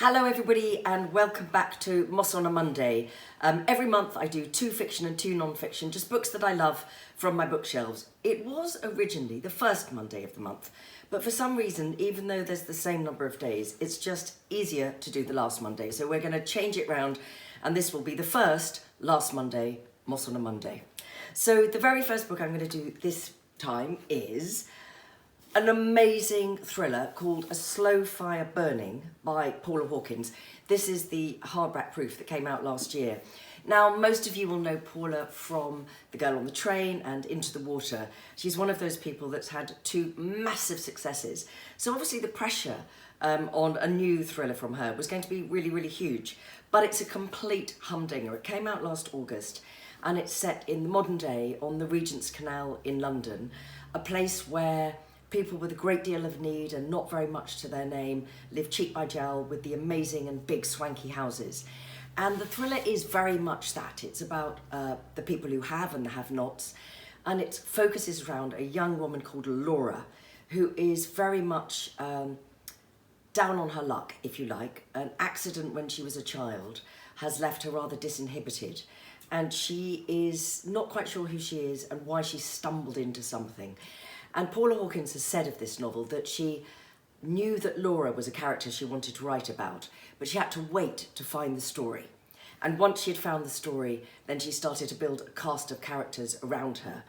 Hello everybody and welcome back to Mosse on a Monday. Every month I do 2 fiction and 2 non-fiction, just books that I love from my bookshelves. It was originally the first Monday of the month, but for some reason, even though there's the same number of days, it's just easier to do the last Monday. So we're going to change it round and this will be the first last Monday, Mosse on a Monday. So the very first book I'm going to do this time is an amazing thriller called A Slow Fire Burning by Paula Hawkins. This is the hardback proof that came out last year. Now, most of you will know Paula from The Girl on the Train and Into the Water. She's one of those people that's had 2 massive successes. So obviously the pressure on a new thriller from her was going to be really, really huge. But it's a complete humdinger. It came out last August and it's set in the modern day on the Regent's Canal in London, a place where people with a great deal of need and not very much to their name live cheek by jowl with the amazing and big swanky houses. And the thriller is very much that. It's about the people who have and the have-nots, and it focuses around a young woman called Laura, who is very much down on her luck, if you like. An accident when she was a child has left her rather disinhibited, and she is not quite sure who she is and why she stumbled into something. And Paula Hawkins has said of this novel that she knew that Laura was a character she wanted to write about, but she had to wait to find the story. And once she had found the story, then she started to build a cast of characters around her.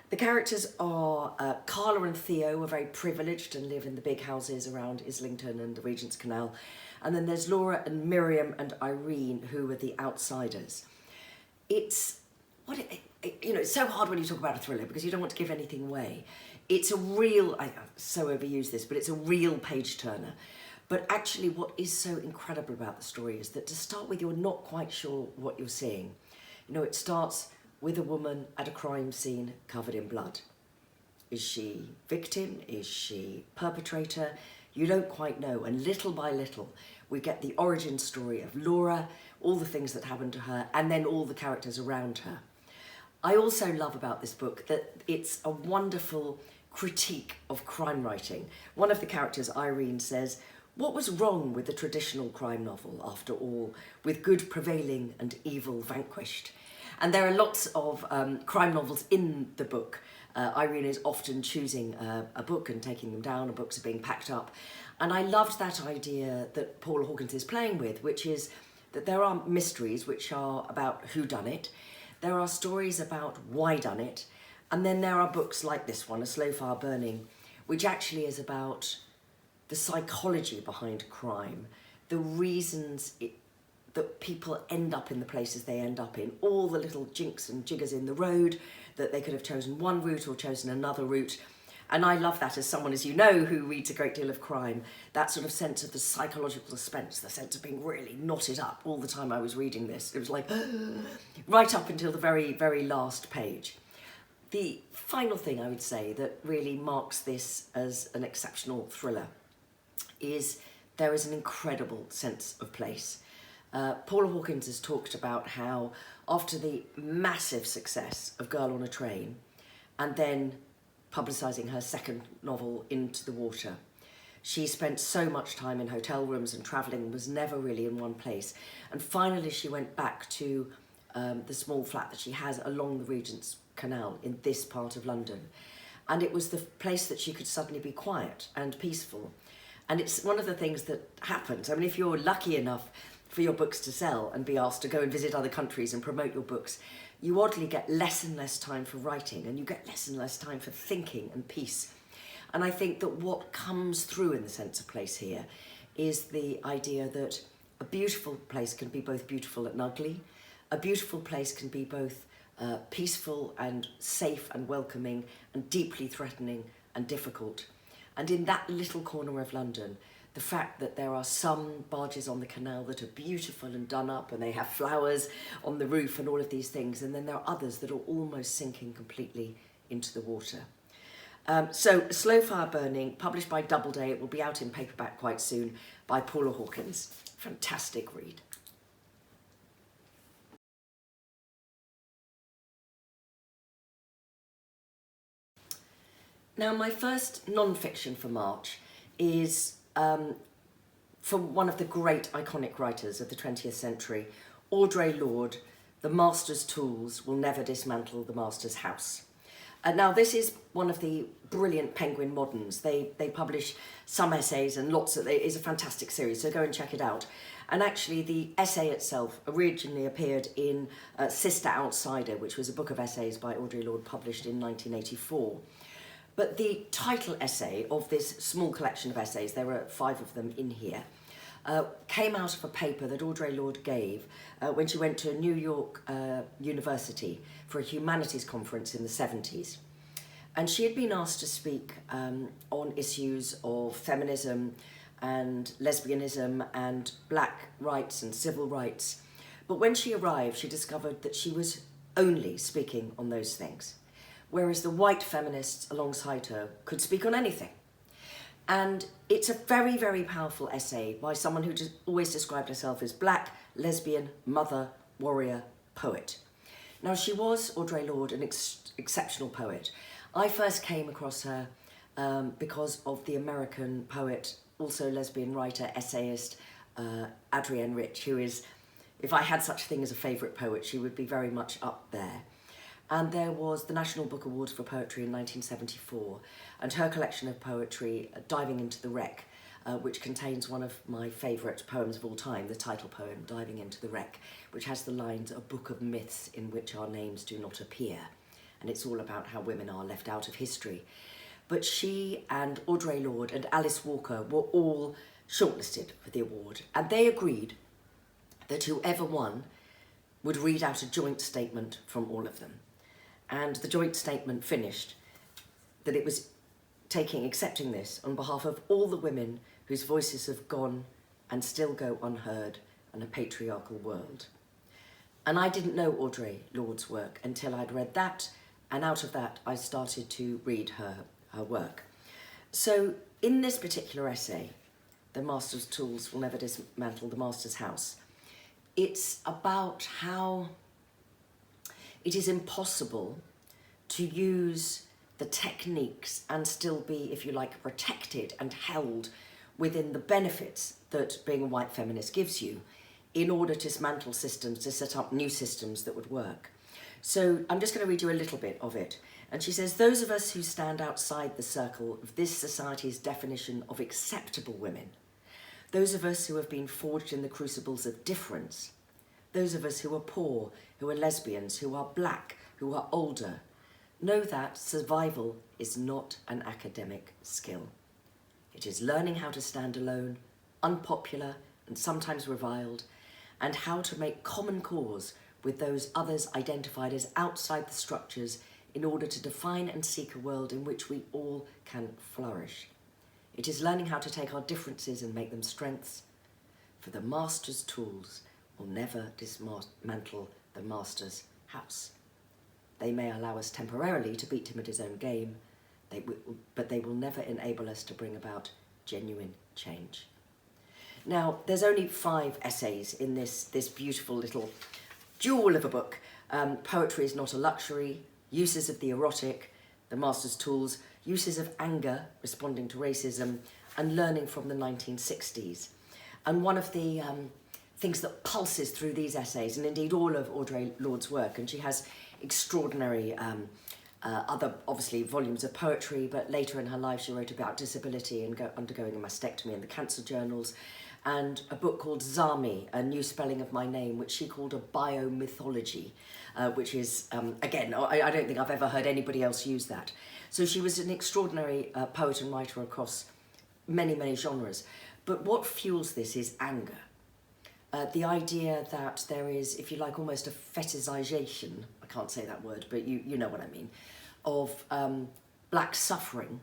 The characters are Carla and Theo are very privileged and live in the big houses around Islington and the Regent's Canal. And then there's Laura and Miriam and Irene, who are the outsiders. It's so hard when you talk about a thriller because you don't want to give anything away. It's a real, I so overuse this, but it's a real page turner. But actually what is so incredible about the story is that to start with, you're not quite sure what you're seeing. You know, it starts with a woman at a crime scene covered in blood. Is she victim? Is she perpetrator? You don't quite know. And little by little, we get the origin story of Laura, all the things that happened to her, and then all the characters around her. I also love about this book that it's a wonderful critique of crime writing. One of the characters, Irene, says, "What was wrong with the traditional crime novel, after all, with good prevailing and evil vanquished?" And there are lots of crime novels in the book. Irene is often choosing a book and taking them down, and books are being packed up. And I loved that idea that Paula Hawkins is playing with, which is that there are mysteries which are about who done it. There are stories about why done it, and then there are books like this one, A Slow Fire Burning, which actually is about the psychology behind crime, the reasons that people end up in the places they end up in, all the little jinks and jiggers in the road, that they could have chosen one route or chosen another route. And I love that as someone, as you know, who reads a great deal of crime, that sort of sense of the psychological suspense, the sense of being really knotted up all the time I was reading this. It was like, right up until the very, very last page. The final thing I would say that really marks this as an exceptional thriller is there is an incredible sense of place. Paula Hawkins has talked about how after the massive success of Girl on a Train, and then publicising her second novel, Into the Water, she spent so much time in hotel rooms and travelling and was never really in one place. And finally she went back to the small flat that she has along the Regent's Canal in this part of London. And it was the place that she could suddenly be quiet and peaceful. And it's one of the things that happens. I mean, if you're lucky enough for your books to sell and be asked to go and visit other countries and promote your books, you oddly get less and less time for writing, and you get less and less time for thinking and peace. And I think that what comes through in the sense of place here is the idea that a beautiful place can be both beautiful and ugly. A beautiful place can be both peaceful and safe and welcoming and deeply threatening and difficult. And in that little corner of London, the fact that there are some barges on the canal that are beautiful and done up and they have flowers on the roof and all of these things, and then there are others that are almost sinking completely into the water. So Slow Fire Burning, published by Doubleday, it will be out in paperback quite soon, by Paula Hawkins. Fantastic read. Now, my first non-fiction for March is from one of the great iconic writers of the 20th century, Audre Lorde, "The master's tools will never dismantle the master's house." Now, this is one of the brilliant Penguin moderns. They publish some essays and lots of, it is a fantastic series, so go and check it out. And actually the essay itself originally appeared in Sister Outsider, which was a book of essays by Audre Lorde published in 1984. But the title essay of this small collection of essays, there are 5 of them in here, came out of a paper that Audre Lorde gave when she went to New York University for a humanities conference in the 70s. And she had been asked to speak on issues of feminism and lesbianism and black rights and civil rights. But when she arrived, she discovered that she was only speaking on those things, whereas the white feminists alongside her could speak on anything. And it's a very, very powerful essay by someone who just always described herself as black, lesbian, mother, warrior, poet. Now, she was, Audre Lorde, an exceptional poet. I first came across her because of the American poet, also lesbian writer, essayist, Adrienne Rich, who is, if I had such a thing as a favourite poet, she would be very much up there. And there was the National Book Awards for Poetry in 1974, and her collection of poetry, Diving into the Wreck, which contains one of my favourite poems of all time, the title poem, Diving into the Wreck, which has the lines, "A book of myths in which our names do not appear." And it's all about how women are left out of history. But she and Audre Lorde and Alice Walker were all shortlisted for the award, and they agreed that whoever won would read out a joint statement from all of them. And the joint statement finished that it was accepting this on behalf of all the women whose voices have gone and still go unheard in a patriarchal world. And I didn't know Audre Lorde's work until I'd read that, and out of that I started to read her work. So in this particular essay, "The Master's Tools Will Never Dismantle the Master's House," it's about how it is impossible to use the techniques and still be, if you like, protected and held within the benefits that being a white feminist gives you in order to dismantle systems, to set up new systems that would work. So I'm just going to read you a little bit of it. And she says, "Those of us who stand outside the circle of this society's definition of acceptable women, those of us who have been forged in the crucibles of difference, those of us who are poor, who are lesbians, who are black, who are older, know that survival is not an academic skill. It is learning how to stand alone, unpopular and sometimes reviled, and how to make common cause with those others identified as outside the structures in order to define and seek a world in which we all can flourish. It is learning how to take our differences and make them strengths, for the master's tools will never dismantle the master's house. They may allow us temporarily to beat him at his own game, but they will never enable us to bring about genuine change." Now, there's only 5 essays in this beautiful little jewel of a book. Poetry is Not a Luxury, Uses of the Erotic, The Master's Tools, Uses of Anger, Responding to Racism, and Learning from the 1960s. And one of the things that pulses through these essays, and indeed all of Audre Lorde's work, and she has extraordinary other, obviously, volumes of poetry, but later in her life she wrote about disability and undergoing a mastectomy in the cancer journals, and a book called Zami, A New Spelling of My Name, which she called a biomythology, which is, again, I don't think I've ever heard anybody else use that. So she was an extraordinary poet and writer across many, many genres. But what fuels this is anger. The idea that there is, if you like, almost a fetishization, I can't say that word, but you know what I mean, of black suffering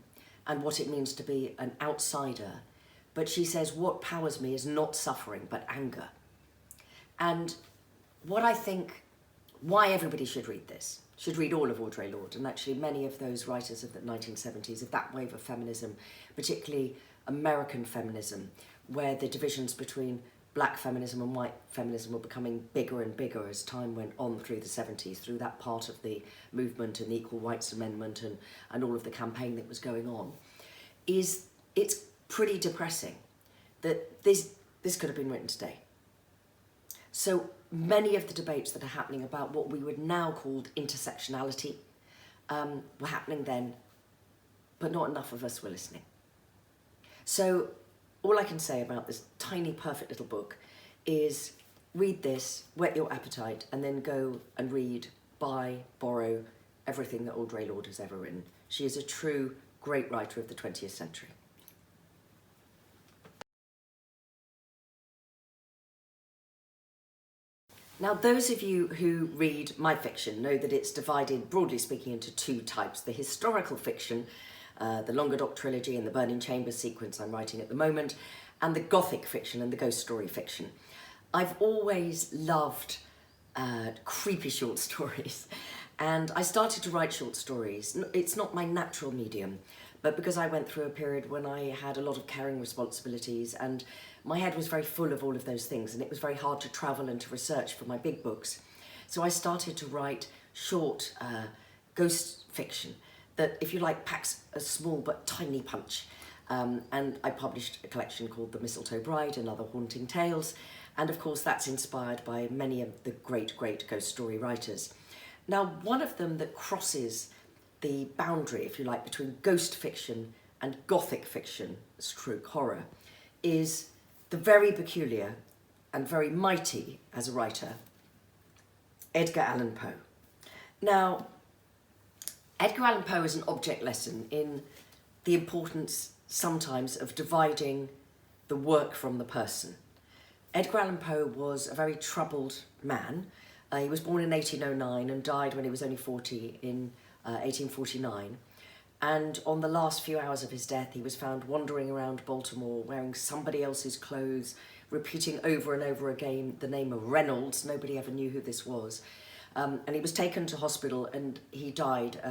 and what it means to be an outsider. But she says, what powers me is not suffering, but anger. And what I think, why everybody should read this, should read all of Audre Lorde, and actually many of those writers of the 1970s, of that wave of feminism, particularly American feminism, where the divisions between black feminism and white feminism were becoming bigger and bigger as time went on through the 70s, through that part of the movement and the Equal Rights Amendment and all of the campaign that was going on, it's pretty depressing that this could have been written today. So many of the debates that are happening about what we would now call intersectionality were happening then, but not enough of us were listening. So all I can say about this tiny, perfect little book is read this, whet your appetite, and then go and read, buy, borrow everything that Audre Lorde has ever written. She is a true great writer of the 20th century. Now, those of you who read my fiction know that it's divided, broadly speaking, into two types. The historical fiction, the Languedoc trilogy and the Burning Chambers sequence I'm writing at the moment, and the Gothic fiction and the ghost story fiction. I've always loved creepy short stories, and I started to write short stories. It's not my natural medium, but because I went through a period when I had a lot of caring responsibilities and my head was very full of all of those things, and it was very hard to travel and to research for my big books. So I started to write short ghost fiction that, if you like, packs a small but tiny punch. And I published a collection called The Mistletoe Bride and Other Haunting Tales. And of course, that's inspired by many of the great, great ghost story writers. Now, one of them that crosses the boundary, if you like, between ghost fiction and Gothic fiction, stroke horror, is the very peculiar and very mighty, as a writer, Edgar Allan Poe. Now, Edgar Allan Poe is an object lesson in the importance sometimes of dividing the work from the person. Edgar Allan Poe was a very troubled man. He was born in 1809 and died when he was only 40 in 1849. And on the last few hours of his death, he was found wandering around Baltimore wearing somebody else's clothes, repeating over and over again the name of Reynolds. Nobody ever knew who this was. And he was taken to hospital and he died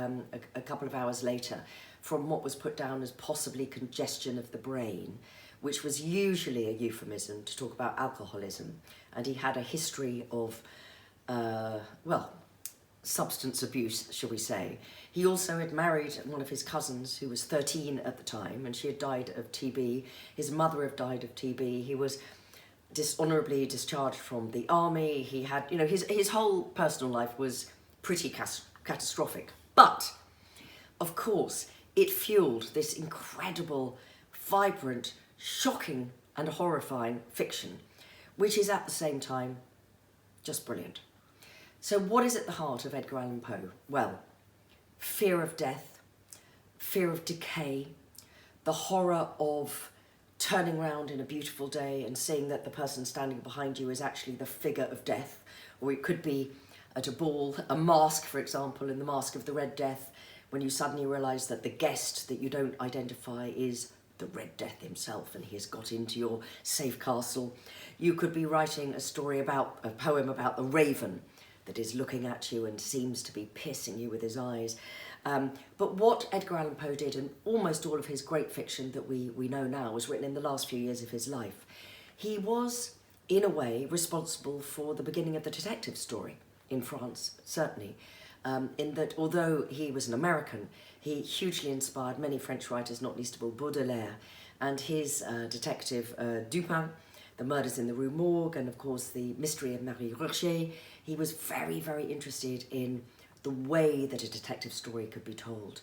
a couple of hours later from what was put down as possibly congestion of the brain, which was usually a euphemism to talk about alcoholism. And he had a history of, substance abuse, shall we say. He also had married one of his cousins who was 13 at the time, and she had died of TB. His mother had died of TB. He was dishonourably discharged from the army. He had, his whole personal life was pretty catastrophic. But, of course, it fueled this incredible, vibrant, shocking and horrifying fiction, which is at the same time just brilliant. So what is at the heart of Edgar Allan Poe? Well, fear of death, fear of decay, the horror of turning around in a beautiful day and seeing that the person standing behind you is actually the figure of death, or it could be at a ball, a mask, for example, in The Mask of the Red Death, when you suddenly realise that the guest that you don't identify is the Red Death himself and he has got into your safe castle. You could be writing a poem about the raven that is looking at you and seems to be piercing you with his eyes. But what Edgar Allan Poe did, and almost all of his great fiction that we know now was written in the last few years of his life, he was, in a way, responsible for the beginning of the detective story in France, certainly, in that although he was an American, he hugely inspired many French writers, not least of all Baudelaire, and his detective Dupin, The Murders in the Rue Morgue, and of course the Mystery of Marie Rocher. He was very, very interested in the way that a detective story could be told.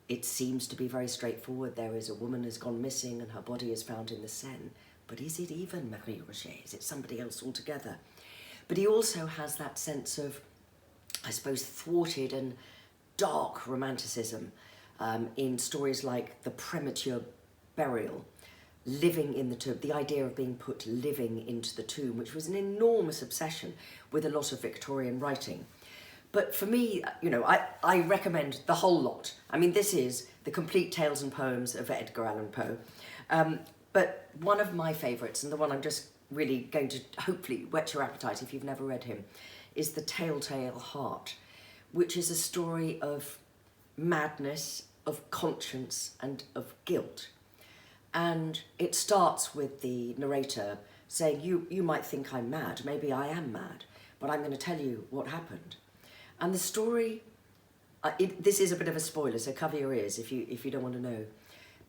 It seems to be very straightforward. There is a woman has gone missing and her body is found in the Seine. But is it even Marie Rocher? Is it somebody else altogether? But he also has that sense of, I suppose, thwarted and dark romanticism in stories like The Premature Burial, living in the tomb, the idea of being put living into the tomb, which was an enormous obsession with a lot of Victorian writing. But for me, I recommend the whole lot. I mean, this is the complete tales and poems of Edgar Allan Poe. But one of my favourites, and the one I'm just really going to hopefully whet your appetite if you've never read him, is The Telltale Heart, which is a story of madness, of conscience, and of guilt. And it starts with the narrator saying, you might think I'm mad, maybe I am mad, but I'm going to tell you what happened. And the story, this is a bit of a spoiler, so cover your ears if you don't want to know,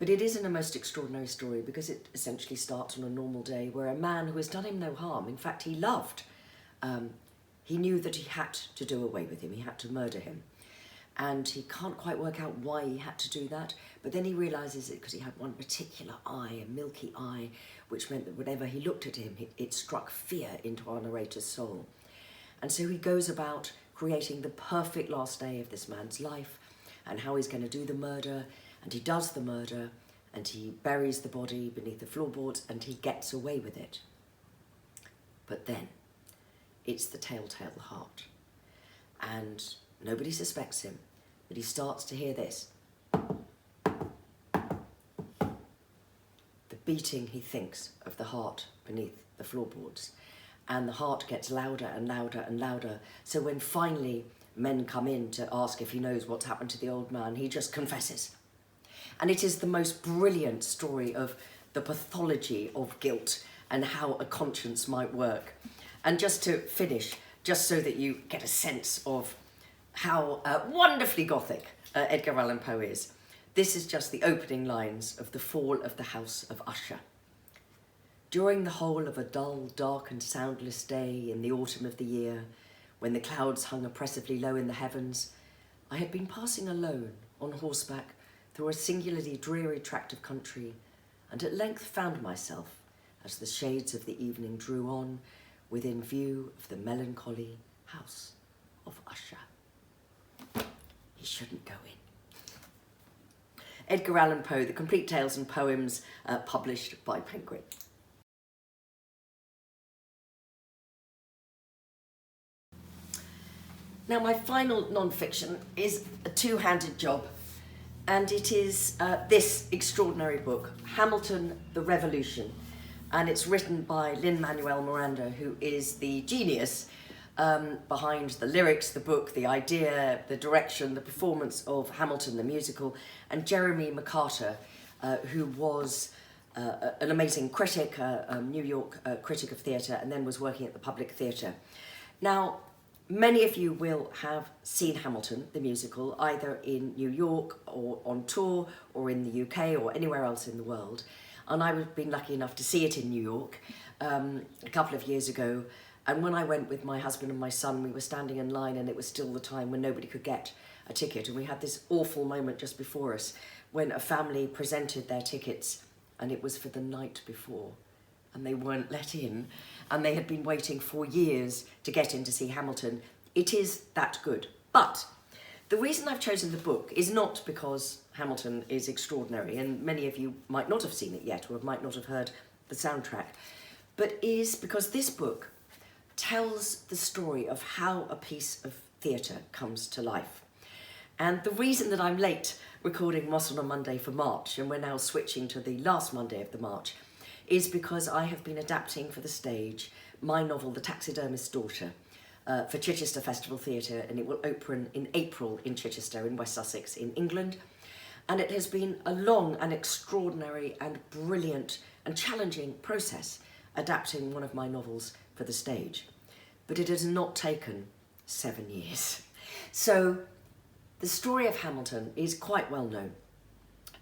But it isn't a most extraordinary story because it essentially starts on a normal day where a man who has done him no harm, in fact he loved, he knew that he had to do away with him, he had to murder him. And he can't quite work out why he had to do that, but then he realises it because he had one particular eye, a milky eye, which meant that whenever he looked at him, it struck fear into our narrator's soul. And so he goes about creating the perfect last day of this man's life and how he's going to do the murder, and he does the murder, and he buries the body beneath the floorboards, and he gets away with it. But then, it's the telltale heart. And nobody suspects him, but he starts to hear this. The beating, he thinks, of the heart beneath the floorboards. And the heart gets louder and louder and louder. So when finally men come in to ask if he knows what's happened to the old man, he just confesses. And it is the most brilliant story of the pathology of guilt and how a conscience might work. And just to finish, just so that you get a sense of how wonderfully Gothic Edgar Allan Poe is, this is just the opening lines of The Fall of the House of Usher. During the whole of a dull, dark and soundless day in the autumn of the year, when the clouds hung oppressively low in the heavens, I had been passing alone, on horseback, through a singularly dreary tract of country, and at length found myself, as the shades of the evening drew on, within view of the melancholy house of Usher. He shouldn't go in. Edgar Allan Poe, The Complete Tales and Poems, published by Penguin. Now, my final non-fiction is a two-handed job, and it is this extraordinary book, Hamilton, the Revolution, and it's written by Lin-Manuel Miranda, who is the genius behind the lyrics, the book, the idea, the direction, the performance of Hamilton, the musical, and Jeremy McCarter, who was an amazing critic, a New York critic of theatre, and then was working at the Public Theatre. Now, many of you will have seen Hamilton, the musical, either in New York or on tour or in the UK or anywhere else in the world. And I've been lucky enough to see it in New York a couple of years ago. And when I went with my husband and my son, we were standing in line, and it was still the time when nobody could get a ticket. And we had this awful moment just before us when a family presented their tickets, and it was for the night before, and they weren't let in. And they had been waiting for years to get in to see Hamilton. It is that good. But the reason I've chosen the book is not because Hamilton is extraordinary, and many of you might not have seen it yet or might not have heard the soundtrack, but is because this book tells the story of how a piece of theatre comes to life. And the reason that I'm late recording Mosse on a Monday for March, and we're now switching to the last Monday of the March, is because I have been adapting for the stage my novel, The Taxidermist's Daughter, for Chichester Festival Theatre, and it will open in April in Chichester in West Sussex in England. And it has been a long and extraordinary and brilliant and challenging process adapting one of my novels for the stage. But it has not taken 7 years. So the story of Hamilton is quite well known.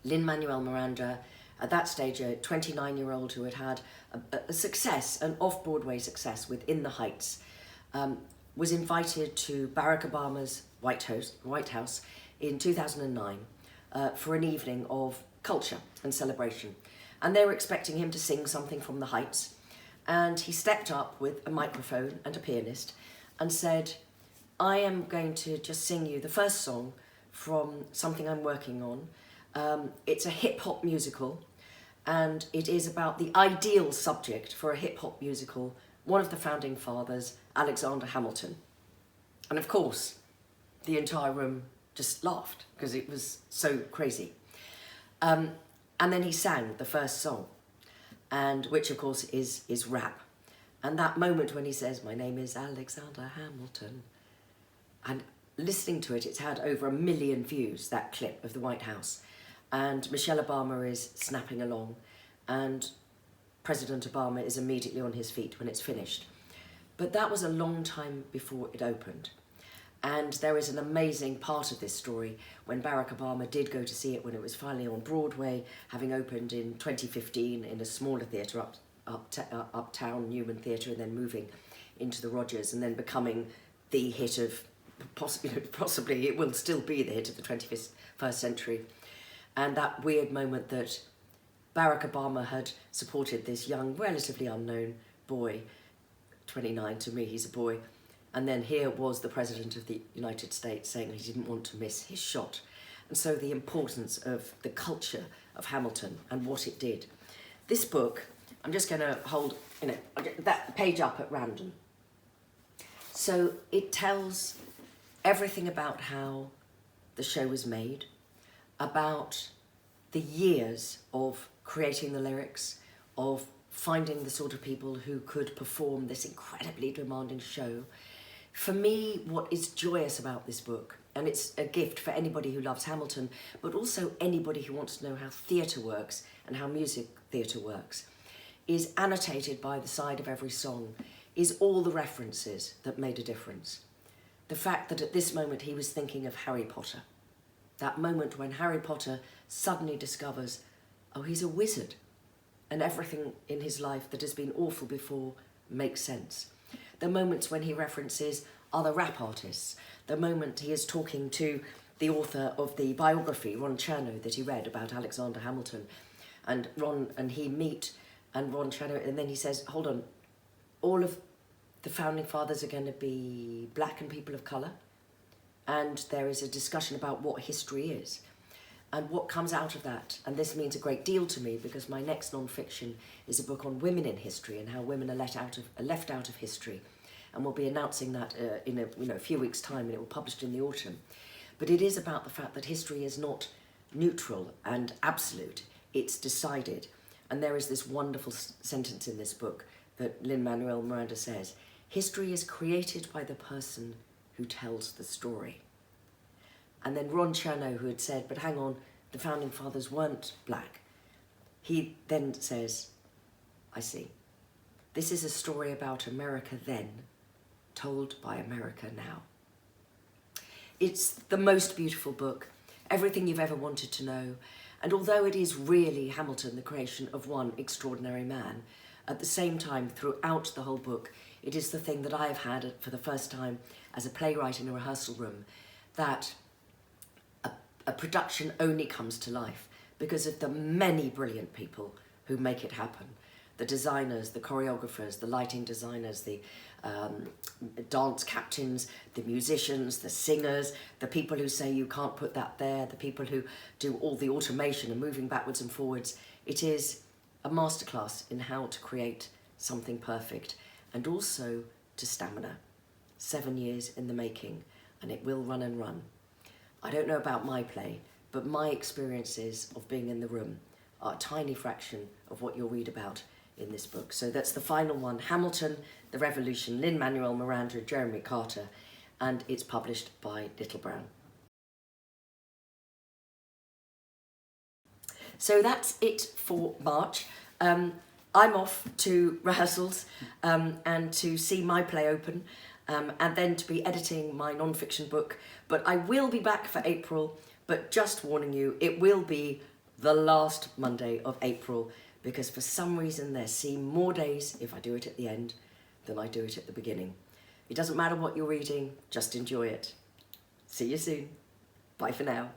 Lin-Manuel Miranda, at that stage a 29-year-old who had had a success, an off-Broadway success with In the Heights, was invited to Barack Obama's White House in 2009 for an evening of culture and celebration. And they were expecting him to sing something from the Heights. And he stepped up with a microphone and a pianist and said, I am going to just sing you the first song from something I'm working on. It's a hip-hop musical, and it is about the ideal subject for a hip-hop musical, one of the founding fathers, Alexander Hamilton. And of course, the entire room just laughed because it was so crazy. And then he sang the first song, and which of course is rap. And that moment when he says, my name is Alexander Hamilton, and listening to it, it's had over 1 million views, that clip of the White House. And Michelle Obama is snapping along, and President Obama is immediately on his feet when it's finished. But that was a long time before it opened. And there is an amazing part of this story when Barack Obama did go to see it when it was finally on Broadway, having opened in 2015 in a smaller theatre uptown, Newman Theatre, and then moving into the Rogers, and then becoming the hit of, possibly it will still be the hit of the 21st century. And that weird moment that Barack Obama had supported this young, relatively unknown boy, 29 to me, he's a boy, and then here was the President of the United States saying he didn't want to miss his shot. And so the importance of the culture of Hamilton and what it did. This book, I'm just going to hold that page up at random. So it tells everything about how the show was made, about the years of creating the lyrics, of finding the sort of people who could perform this incredibly demanding show. For me, what is joyous about this book, and it's a gift for anybody who loves Hamilton, but also anybody who wants to know how theatre works and how music theatre works, is annotated by the side of every song, is all the references that made a difference. The fact that at this moment he was thinking of Harry Potter. That moment when Harry Potter suddenly discovers, oh, he's a wizard, and everything in his life that has been awful before makes sense. The moments when he references other rap artists. The moment he is talking to the author of the biography, Ron Chernow, that he read about Alexander Hamilton. And Ron and he meet, and Ron Chernow, and then he says, hold on, all of the founding fathers are going to be black and people of colour. And there is a discussion about what history is and what comes out of that. And this means a great deal to me because my next non-fiction is a book on women in history and how women are left out of history. And we'll be announcing that in a few weeks' time, and it will be published in the autumn. But it is about the fact that history is not neutral and absolute, it's decided. And there is this wonderful sentence in this book that Lin-Manuel Miranda says, history is created by the person who tells the story. And then Ron Chernow, who had said, but hang on, the founding fathers weren't black. He then says, I see. This is a story about America then, told by America now. It's the most beautiful book, everything you've ever wanted to know. And although it is really Hamilton, the creation of one extraordinary man, at the same time, throughout the whole book, it is the thing that I have had for the first time as a playwright in a rehearsal room, that a production only comes to life because of the many brilliant people who make it happen. The designers, the choreographers, the lighting designers, the dance captains, the musicians, the singers, the people who say you can't put that there, the people who do all the automation and moving backwards and forwards. It is a masterclass in how to create something perfect and also to stamina. 7 years in the making, and it will run and run. I don't know about my play, but my experiences of being in the room are a tiny fraction of what you'll read about in this book. So that's the final one, Hamilton, The Revolution, Lin-Manuel Miranda, Jeremy Carter, and it's published by Little Brown. So that's it for March. I'm off to rehearsals and to see my play open and then to be editing my non-fiction book. But I will be back for April, but just warning you, it will be the last Monday of April because for some reason there seem more days if I do it at the end than I do it at the beginning. It doesn't matter what you're reading, just enjoy it. See you soon. Bye for now.